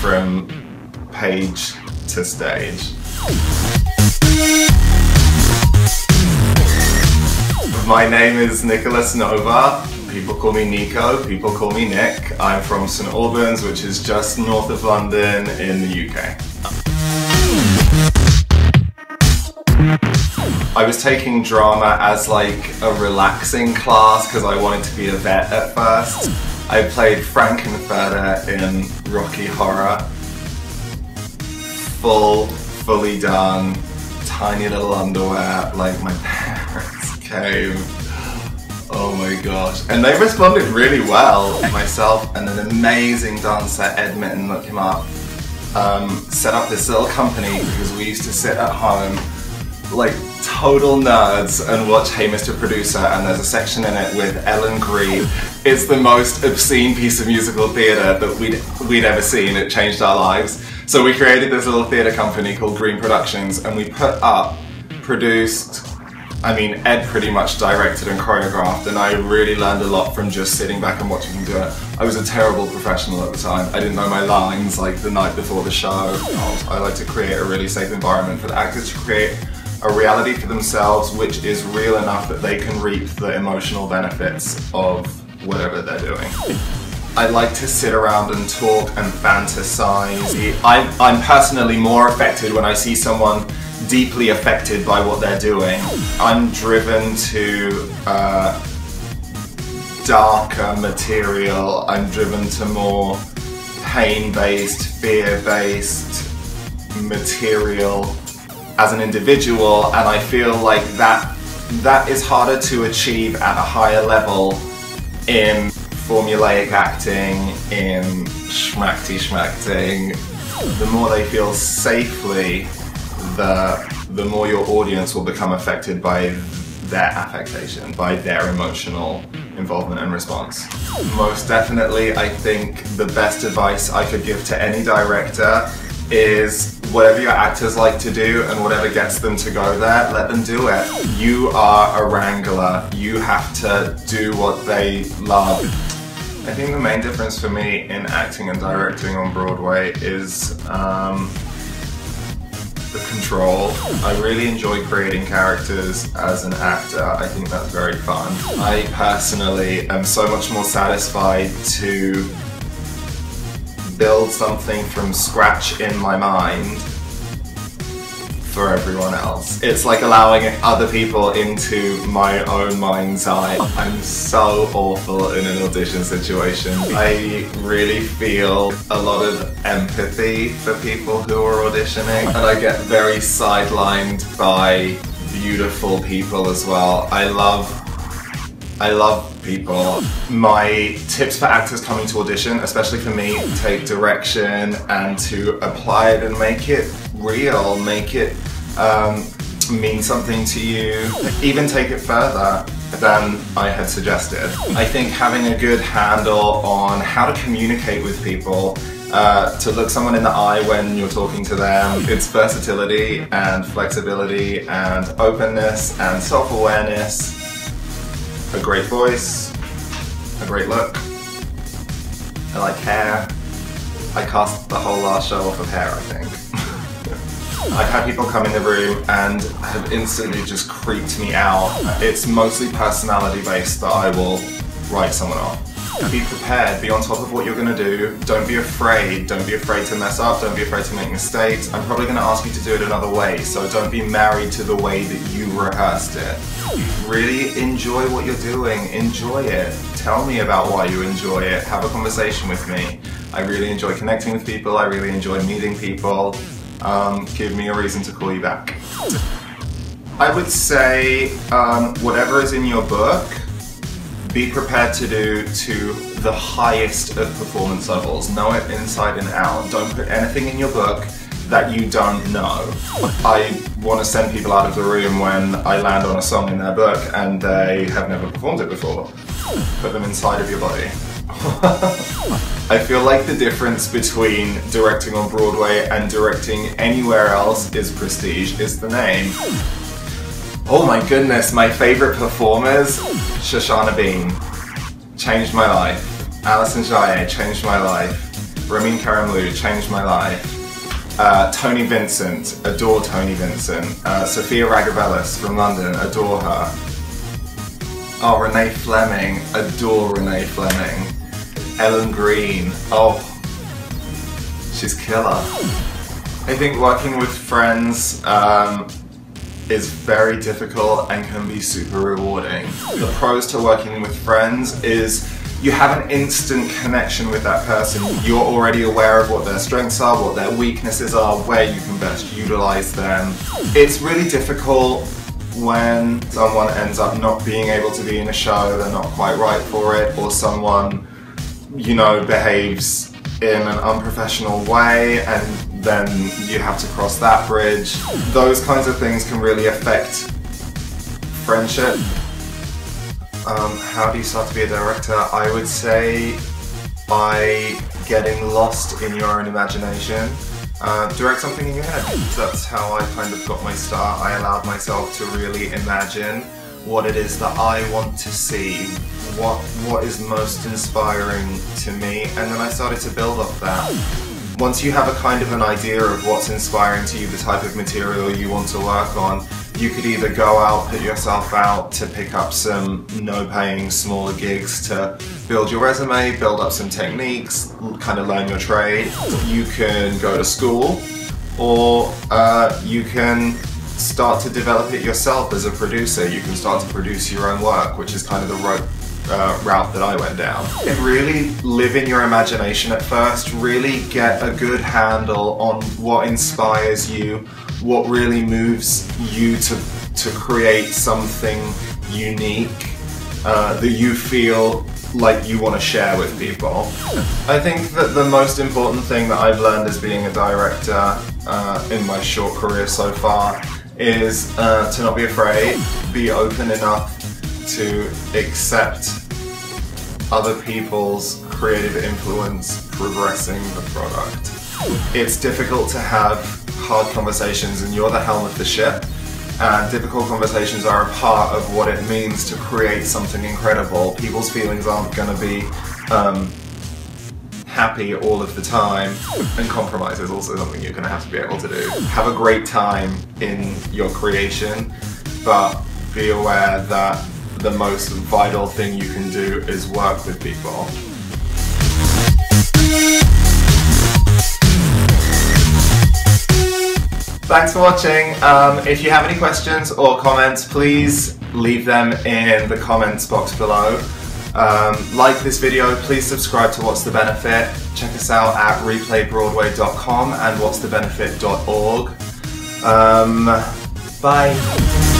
from page to stage. My name is Nicco Nova. People call me Nico, people call me Nick. I'm from St Albans, which is just north of London in the UK. I was taking drama as like a relaxing class because I wanted to be a vet at first. I played Frankenfurter in Rocky Horror. Fully done, tiny little underwear, like my parents came. Oh my gosh. And they responded really well. Myself and an amazing dancer, Ed Mitten, look him up, set up this little company because we used to sit at home like total nerds and watch Hey Mr. Producer, and there's a section in it with Ellen Green. It's the most obscene piece of musical theatre that we'd ever seen. It changed our lives. So we created this little theatre company called Green Productions, and we produced, Ed pretty much directed and choreographed, and I really learned a lot from just sitting back and watching him do it. I was a terrible professional at the time. I didn't know my lines like the night before the show. I like to create a really safe environment for the actors to create a reality for themselves which is real enough that they can reap the emotional benefits of whatever they're doing. I like to sit around and talk and fantasize. I'm personally more affected when I see someone deeply affected by what they're doing. I'm driven to darker material. I'm driven to more pain-based, fear-based material as an individual, and I feel like that is harder to achieve at a higher level in formulaic acting, in schmacty-schmacting. The more they feel safely, the more your audience will become affected by their affectation, by their emotional involvement and response. Most definitely, I think the best advice I could give to any director is whatever your actors like to do and whatever gets them to go there, let them do it. You are a wrangler. You have to do what they love. I think the main difference for me in acting and directing on Broadway is the control. I really enjoy creating characters as an actor. I think that's very fun. I personally am so much more satisfied to build something from scratch in my mind for everyone else. It's like allowing other people into my own mind's eye. I'm so awful in an audition situation. I really feel a lot of empathy for people who are auditioning, and I get very sidelined by beautiful people as well. I love people. My tips for actors coming to audition, especially for me, take direction and to apply it and make it real, make it mean something to you, even take it further than I had suggested. I think having a good handle on how to communicate with people, to look someone in the eye when you're talking to them, it's versatility and flexibility and openness and self-awareness, a great voice, a great look. I like hair. I cast the whole last show off of hair, I think. I've had people come in the room and have instantly just creeped me out. It's mostly personality based that I will write someone off. Be prepared, be on top of what you're going to do. Don't be afraid to mess up, don't be afraid to make mistakes. I'm probably going to ask you to do it another way, so don't be married to the way that you rehearsed it. Really enjoy what you're doing, enjoy it. Tell me about why you enjoy it, have a conversation with me. I really enjoy connecting with people, I really enjoy meeting people. Give me a reason to call you back. I would say whatever is in your book, be prepared to do to the highest of performance levels. Know it inside and out. Don't put anything in your book that you don't know. I want to send people out of the room when I land on a song in their book and they have never performed it before. Put them inside of your body. I feel like the difference between directing on Broadway and directing anywhere else is prestige, is the name. Oh my goodness, my favourite performers, Shoshana Bean, changed my life. Alison Jaye changed my life. Ramin Karimloo, changed my life. Tony Vincent, adore Tony Vincent. Sophia Ragavellis from London, adore her. Oh, Renee Fleming, adore Renee Fleming. Ellen Green, oh, she's killer. I think working with friends is very difficult and can be super rewarding. The pros to working with friends is you have an instant connection with that person. You're already aware of what their strengths are, what their weaknesses are, where you can best utilize them. It's really difficult when someone ends up not being able to be in a show, they're not quite right for it, or someone, you know, behaves in an unprofessional way and then you have to cross that bridge. Those kinds of things can really affect friendship. How do you start to be a director? I would say by getting lost in your own imagination. Direct something in your head. That's how I kind of got my start. I allowed myself to really imagine what it is that I want to see, what is most inspiring to me, and then I started to build off that. Once you have a kind of an idea of what's inspiring to you, the type of material you want to work on, you could either go out, put yourself out to pick up some no-paying smaller gigs to build your resume, build up some techniques, kind of learn your trade. You can go to school, or you can start to develop it yourself as a producer. You can start to produce your own work, which is kind of the route that I went down. And really live in your imagination at first, really get a good handle on what inspires you, what really moves you to create something unique that you feel like you want to share with people. I think that the most important thing that I've learned as being a director in my short career so far is to not be afraid, be open enough to accept other people's creative influence progressing the product. It's difficult to have hard conversations and you're the helm of the ship, and difficult conversations are a part of what it means to create something incredible. People's feelings aren't going to be happy all of the time, and compromise is also something you're going to have to be able to do. Have a great time in your creation, but be aware that the most vital thing you can do is work with people. Thanks for watching. If you have any questions or comments, please leave them in the comments box below. Like this video, please subscribe to What's the Benefit. Check us out at replaybroadway.com and what'sthebenefit.org. Bye.